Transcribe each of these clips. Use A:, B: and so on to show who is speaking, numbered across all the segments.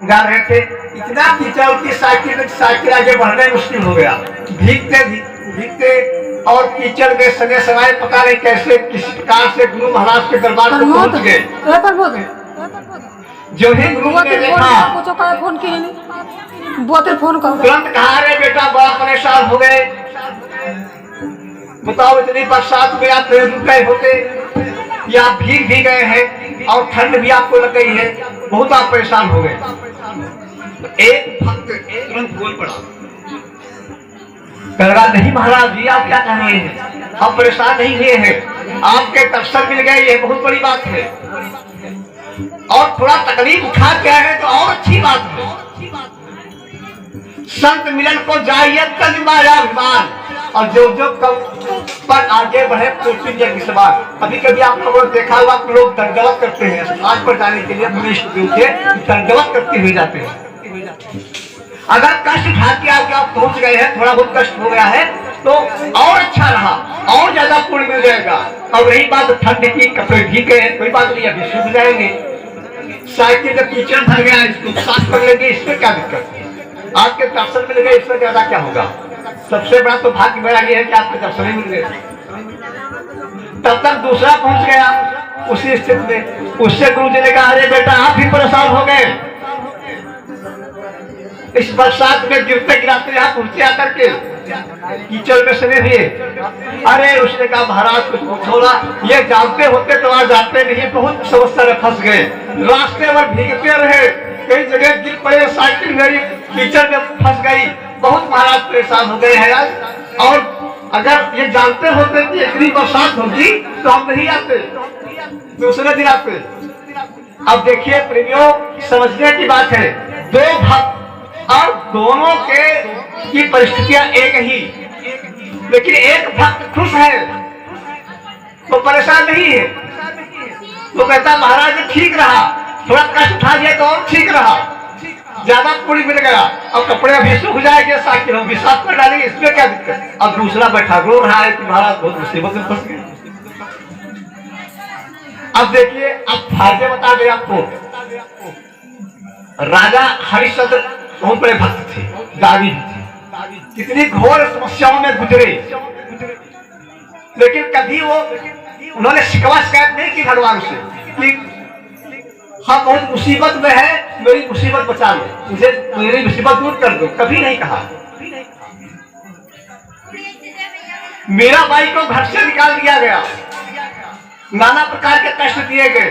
A: जा रहे थे, इतना कीचड़ की साइकिल आगे बढ़ने मुश्किल हो गया। भीगते भीगते और कीचड़ में सगे सवाए पता नहीं कैसे किस प्रकार से गुरु महाराज के दरबार में पहुंच गए। जो ही गुरु ने देखा तुरंत कहा, अरे बेटा बड़ा परेशान हो गए, बताओ इतनी बरसात में आप रुक गए होते या भीग भी गए हैं और ठंड भी आपको लग गई है, बहुत आप परेशान हो गए। तो एक भक्त तुरंत बोल पड़ा, कह रहा नहीं महाराज जी आप क्या कह रहे हैं, हम परेशान नहीं हुए हैं, आपके दर्शन मिल गए, ये बहुत बड़ी बात है, और थोड़ा तकलीफ उठा के आए तो और अच्छी बात है। संत मिलन को जाइए तज माया अभिमान, और जो जो पर आगे बढ़े की सवाल। कभी कभी आप लोगों ने देखा होगा कि लोग दंडवत करते हैं, समाज पर जाने के लिए दंडवत करते हुए जाते हैं। अगर कष्ट उठा के आप पहुंच गए हैं, थोड़ा बहुत कष्ट हो गया है तो और अच्छा रहा, और ज्यादा पुण्य मिल जाएगा। और रही बात ठंड की, कपड़े भीगे हैं, कोई बात नहीं, अभी सूख जाएंगे। साइकिल जब कीचड़ भर गया इसको साफ कर लेंगे, इसमें क्या दिक्कत है, आपके दर्शन मिल गए, इसमें ज्यादा क्या होगा। सबसे बड़ा तो भाग्य मेरा ये है कि आपके दर्शन ही मिल गए। तब तक दूसरा पहुंच गया उसी स्थिति में, उससे गुरु जी ने कहा, अरे बेटा आप भी परेशान हो गए इस बरसात में गिरते गिराते यहाँ पहुंचे आकर के कीचड़ में सने हुए। अरे उसने कहा महाराज कुछ पूछो ना, ये जानते होते तो आज जाते नहीं, बहुत समस्या में फंस गए, रास्ते में भीगते रहे, कई जगह गिर पड़े, साइकिल मेरी कीचड़ में फंस गई, बहुत महाराज परेशान हो गए हैं आज। और अगर ये जानते होते कि इतनी बरसात होगी तो हम नहीं आते, दूसरे दिन आते। अब देखिए प्रेमियों, समझने की बात है, दो भक्त और दोनों के की परिस्थितियां एक ही, लेकिन एक भक्त खुश है तो परेशान नहीं है, तो कहता महाराज ठीक रहा, थोड़ा कष्ट उठा दिया तो और ठीक रहा, ज्यादा पुण्य मिल गया, अब कपड़े अभी सूख जाएंगे, साइकिल हम भी साफ कर डालेंगे, इसमें क्या दिक्कत। अब दूसरा बैठा रो रहा है कि महाराज बहुत मुसीबत में फंस गए। अब देखिए, अब फायदे बता दें आपको। राजा हरिश्चंद्र बहुत बड़े भक्त थे, दावी भी थे, कितनी घोर समस्याओं में गुजरे, लेकिन कभी वो उन्होंने शिकवा शिकायत नहीं की भगवान से कि हम बहुत मुसीबत में है, मेरी मुसीबत बचा लो, मुझे मेरी मुसीबत दूर कर दो, कभी नहीं कहा। मीराबाई को घर से निकाल दिया गया, नाना प्रकार के कष्ट दिए गए,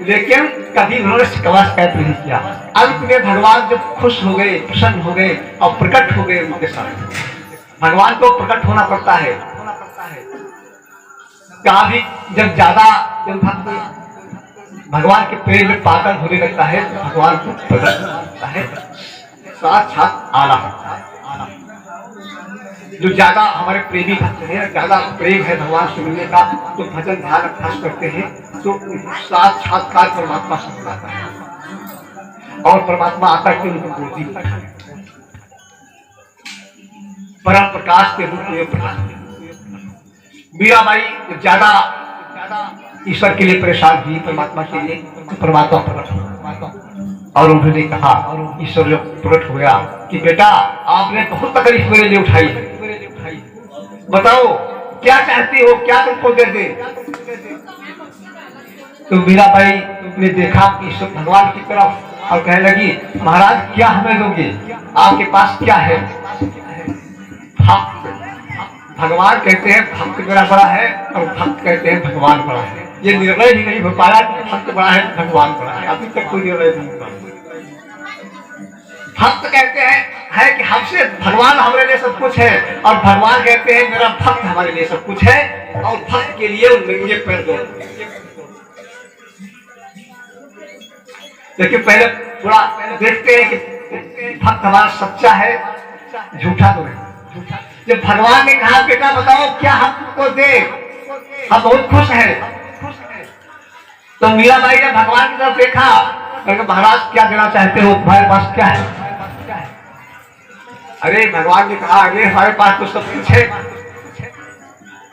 A: लेकिन कभी उन्होंने शिकवा शिकायत नहीं किया। अंत में भगवान जब खुश हो गए, प्रसन्न हो गए और प्रकट हो गए उनके साथ। भगवान को प्रकट होना पड़ता है, कहा भी जब ज्यादा भक्त भगवान के प्रेम में पागल होने लगता है तो भगवान को प्रकट होता है, साक्षात आला है। जो ज्यादा हमारे प्रेमी भक्त हैं, ज्यादा प्रेम है भगवान से मिलने का, तो भजन ध्यान अभ्यास करते हैं तो साक्षात्कार परमात्मा से मिलता है, और परमात्मा आता है उनको बोलती है, परम प्रकाश के रूप में प्रकाश। मीराबाई ज्यादा ईश्वर के लिए परेशान हुई, परमात्मा के लिए, तो परमात्मा प्रकट हुआ और उन्होंने कहा, ईश्वर जो प्रकट हो गया कि बेटा आपने बहुत तकलीफ मेरे लिए उठाई है, बताओ क्या चाहती हो, क्या तुमको दे दे। तो मीराबाई ने देखा ईश्वर भगवान की तरफ और कहने लगी, महाराज क्या हमें दोगे, आपके पास क्या है। भगवान कहते हैं भक्त मेरा बड़ा है और भक्त कहते हैं भगवान बड़ा है, ये निर्णय ही नहीं हो पाया कि भक्त बड़ा है भगवान बड़ा है, अभी तक कोई निर्णय नहीं हुआ। भक्त कहते हैं कि हमसे भगवान हमारे लिए सब कुछ है, और भगवान कहते हैं मेरा भक्त हमारे लिए सब कुछ है, और भक्त के लिए मुझे पैर दो। लेकिन पहले थोड़ा देखते हैं कि भक्त हमारा सच्चा है झूठा तो नहीं। जब भगवान ने कहा बेटा बताओ क्या हमको दे, हम बहुत खुश हैं, तो मीराबाई ने भगवान की तरफ देखा, महाराज क्या देना चाहते हो, तुम्हारे पास क्या है। अरे भगवान ने कहा अरे हमारे पास तो सब कुछ है,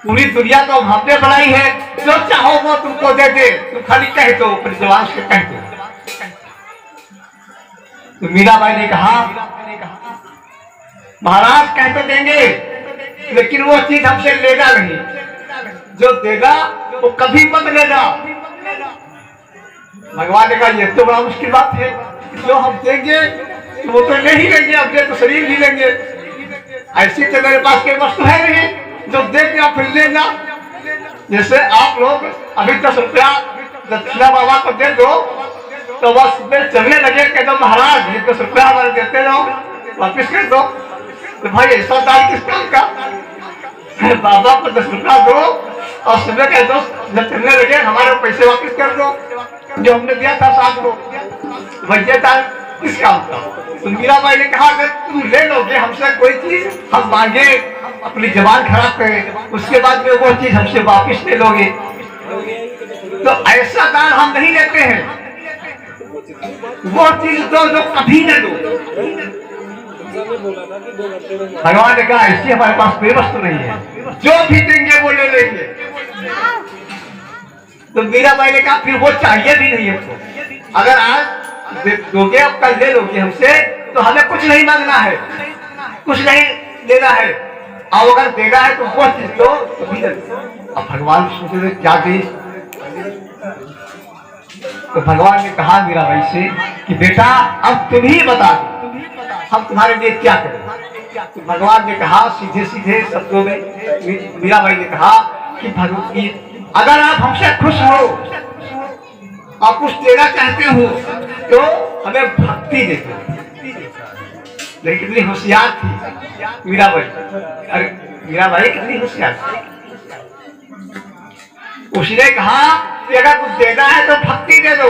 A: पूरी दुनिया तो हमने बनाई है, जो चाहो वो तुमको दे दे, तुम खाली कह दो, अपनी जवान से कह दो। तो मीराबाई ने कहा महाराज कह तो देंगे लेकिन वो चीज हमसे लेना नहीं, जो देगा वो कभी मत लेना। भगवान ने कहा ये तो बड़ा मुश्किल बात है, जो हम देंगे तो वो तो नहीं लेंगे, अब तो शरीर भी लेंगे, ऐसी तो मेरे पास कोई वस्तु है नहीं जो देंगे आप फिर लेना। जैसे आप लोग अभी 10 रुपया दक्षिणा बाबा को दे दो तो बस में चलने लगे कह दो महाराज ये 10 रुपया हमारे देते रहो वापिस कर दो। तो भाई ऐसा दान किस काम का, बाबा को 10 रुपया दो और सुबह कह दो जब चलने लगे हमारे पैसे वापिस कर दो जो हमने दिया था साथ को, भैया दान किस काम का। तो मीराबाई ने कहा अगर तुम ले लोगे हमसे कोई चीज, हम मांगे अपनी जबान खराब करें उसके बाद में वो चीज हमसे वापिस ले लोगे, तो ऐसा दान हम नहीं लेते हैं। वो चीज दो जो कभी न दो। भगवान ने कहा ऐसी हमारे पास कोई वस्तु नहीं है, जो भी देंगे वो ले लेंगे। तो मीराबाई ने कहा फिर वो चाहिए भी नहीं हमको, अगर आज दोगे अब कल ले लोगे हमसे तो हमें कुछ नहीं मांगना है, कुछ नहीं देना है, और अगर देना है तो वो चीज दो कभी न दो। अब भगवान सोचे क्या दे, तो भगवान ने कहा मीराबाई से कि बेटा अब तुम ही बता दो हम तुम्हारे लिए क्या करें। तो भगवान ने कहा सीधे सीधे शब्दों में मीराबाई ने कहा कि भगवान अगर आप हमसे खुश हो और कुछ देना चाहते हो तो हमें भक्ति दे दो। लेकिन कितनी होशियार थी मीराबाई, अरे मीराबाई कितनी होशियार थी। उसने कहा कि अगर कुछ देना है तो भक्ति दे दो,